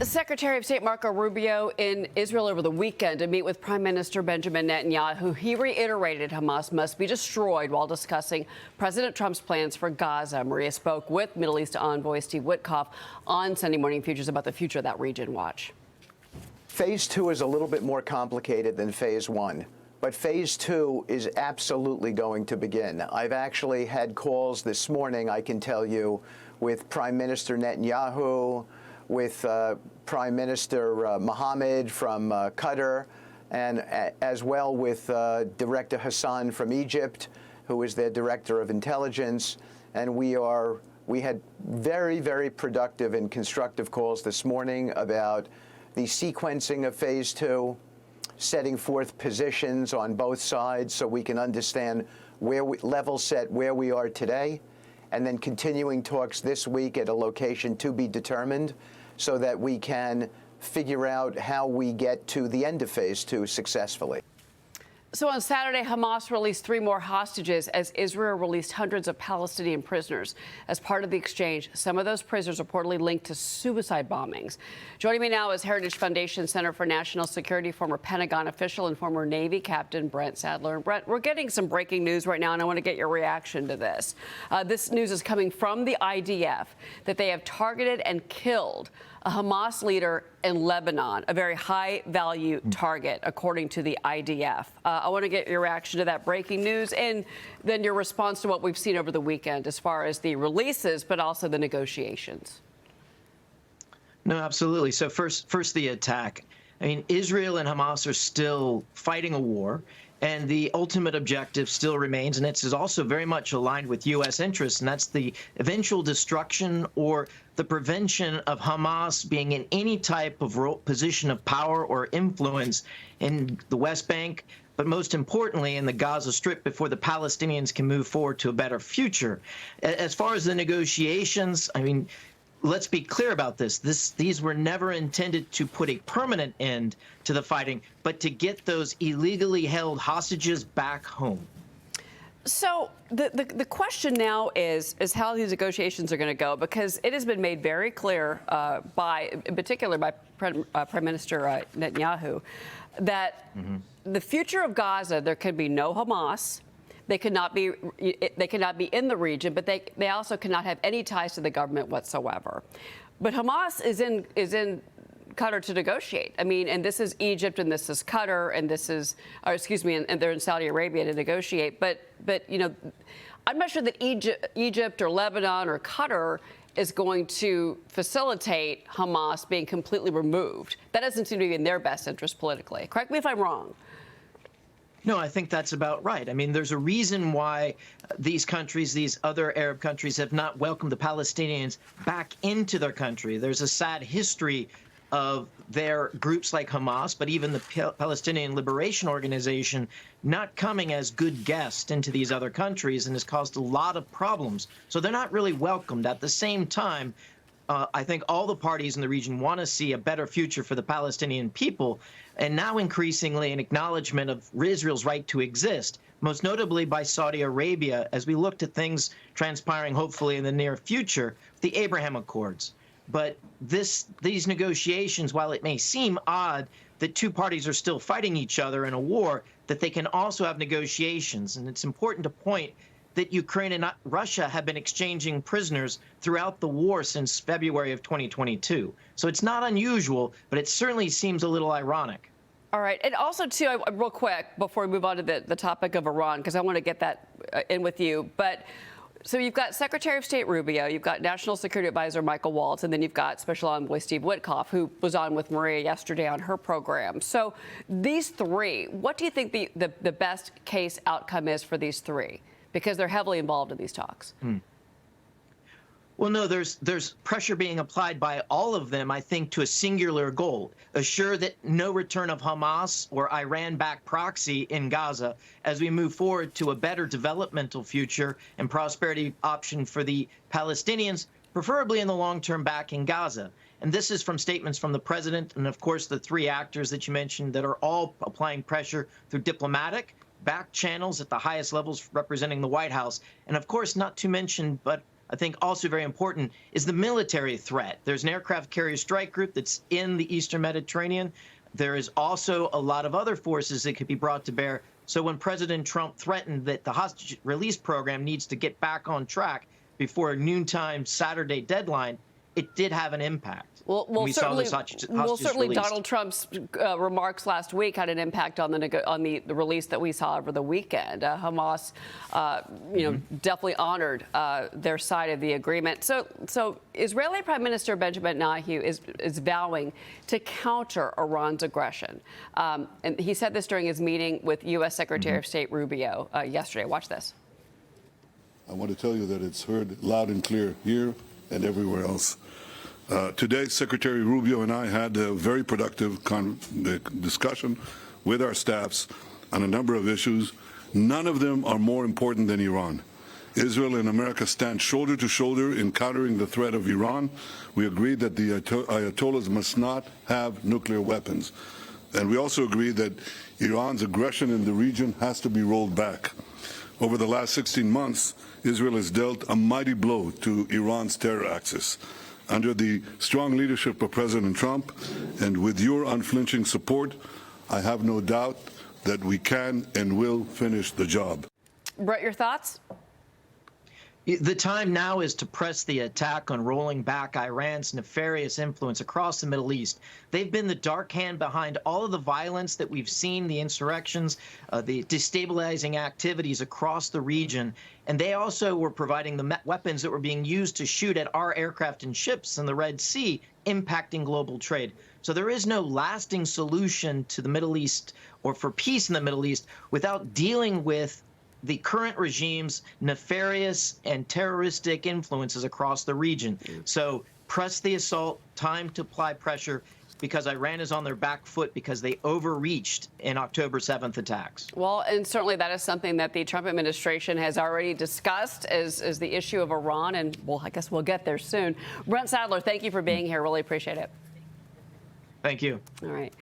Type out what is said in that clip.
Secretary of State Marco Rubio in Israel over the weekend to meet with Prime Minister Benjamin Netanyahu. He reiterated Hamas must be destroyed while discussing President Trump's plans for Gaza. Maria spoke with Middle East envoy Steve Witkoff on Sunday Morning Futures about the future of that region. Watch. Phase 2 is a little bit more complicated than Phase 1. But Phase 2 is absolutely going to begin. I've actually had calls this morning, I can tell you, with Prime Minister Netanyahu, with Prime Minister Mohammed from Qatar, and as well with Director Hassan from Egypt, who is their Director of Intelligence. And we had very, very productive and constructive calls this morning about the sequencing of Phase 2, setting forth positions on both sides so we can understand where we level set where we are today, and then continuing talks this week at a location to be determined so that we can figure out how we get to the end of Phase 2 successfully. So on Saturday, Hamas released 3 more hostages as Israel released hundreds of Palestinian prisoners. As part of the exchange, some of those prisoners reportedly linked to suicide bombings. Joining me now is Heritage Foundation Center for National Security, former Pentagon official and former Navy Captain Brent Sadler. And Brent, we're getting some breaking news right now, and I want to get your reaction to this. This news is coming from the IDF that they have targeted and killed a Hamas leader in Lebanon, a very high-value target, according to the IDF. I want to get your reaction to that breaking news and then your response to what we've seen over the weekend as far as the releases, but also the negotiations. No, absolutely. So first the attack. I mean, Israel and Hamas are still fighting a war, and the ultimate objective still remains, and it's also very much aligned with U.S. interests, and that's the eventual destruction or the prevention of Hamas being in any type of position of power or influence in the West Bank, but most importantly in the Gaza Strip before the Palestinians can move forward to a better future. As far as the negotiations, I mean, let's be clear about this. These were never intended to put a permanent end to the fighting, but to get those illegally held hostages back home. So the question now is how these negotiations are going to go, because it has been made very clear in particular by Prime Minister Netanyahu, that the future of Gaza, there can be no Hamas. They cannot be in the region, but they also cannot have any ties to the government whatsoever. But Hamas is in Qatar to negotiate. I mean, and this is Egypt, and this is Qatar, and this is, or excuse me, and they're in Saudi Arabia to negotiate. But you know, I'm not sure that Egypt or Lebanon or Qatar is going to facilitate Hamas being completely removed. That doesn't seem to be in their best interest politically. Correct me if I'm wrong. No, I think that's about right. I mean, there's a reason why these countries, these other Arab countries, have not welcomed the Palestinians back into their country. There's a sad history of their groups like Hamas, but even the Palestinian Liberation Organization not coming as good guests into these other countries, and has caused a lot of problems. So they're not really welcomed. At the same time, I think all the parties in the region want to see a better future for the Palestinian people, and now increasingly an acknowledgement of Israel's right to exist, most notably by Saudi Arabia, as we look to things transpiring hopefully in the near future, the Abraham Accords. But these negotiations, while it may seem odd that two parties are still fighting each other in a war, that they can also have negotiations. And it's important to point that Ukraine and Russia have been exchanging prisoners throughout the war since February of 2022. So it's not unusual, but it certainly seems a little ironic. All right. And also, too, real quick, before we move on to the topic of Iran, because I want to get that in with you. But so you've got Secretary of State Rubio, you've got National Security Advisor Michael Waltz, and then you've got Special Envoy Steve Witkoff, who was on with Maria yesterday on her program. So these three, what do you think the best case outcome is for these three? Because they're heavily involved in these talks. Well, no, there's pressure being applied by all of them, I think, to a singular goal: assure that no return of Hamas or Iran-backed proxy in Gaza as we move forward to a better developmental future and prosperity option for the Palestinians, preferably in the long term back in Gaza. And this is from statements from the president and, of course, the three actors that you mentioned that are all applying pressure through diplomatic, back channels at the highest levels representing the White House, and, of course, not to mention, but I think also very important is the military threat. There's an aircraft carrier strike group that's in the Eastern Mediterranean. There is also a lot of other forces that could be brought to bear. So when President Trump threatened that the hostage release program needs to get back on track before a noontime Saturday deadline, it did have an impact. Well, certainly, released. Donald Trump's remarks last week had an impact on the release that we saw over the weekend. Hamas, definitely honored their side of the agreement. So Israeli Prime Minister Benjamin Netanyahu is vowing to counter Iran's aggression, and he said this during his meeting with U.S. Secretary of State Rubio yesterday. Watch this. I want to tell you that it's heard loud and clear here and everywhere else. Today, Secretary Rubio and I had a very productive discussion with our staffs on a number of issues. None of them are more important than Iran. Israel and America stand shoulder to shoulder in countering the threat of Iran. We agreed that the Ayatollahs must not have nuclear weapons. And we also agreed that Iran's aggression in the region has to be rolled back. Over the last 16 months, Israel has dealt a mighty blow to Iran's terror axis. Under the strong leadership of President Trump and with your unflinching support, I have no doubt that we can and will finish the job. Brett, your thoughts? The time now is to press the attack on rolling back Iran's nefarious influence across the Middle East. They've been the dark hand behind all of the violence that we've seen, the insurrections, the destabilizing activities across the region. And they also were providing the weapons that were being used to shoot at our aircraft and ships in the Red Sea, impacting global trade. So there is no lasting solution to the Middle East or for peace in the Middle East without dealing with the current regime's nefarious and terroristic influences across the region. So press the assault, time to apply pressure, because Iran is on their back foot because they overreached in October 7th attacks. Well, and certainly that is something that the Trump administration has already discussed as the issue of Iran, and well, I guess we'll get there soon. Brent Sadler, thank you for being here. Really appreciate it. Thank you. All right.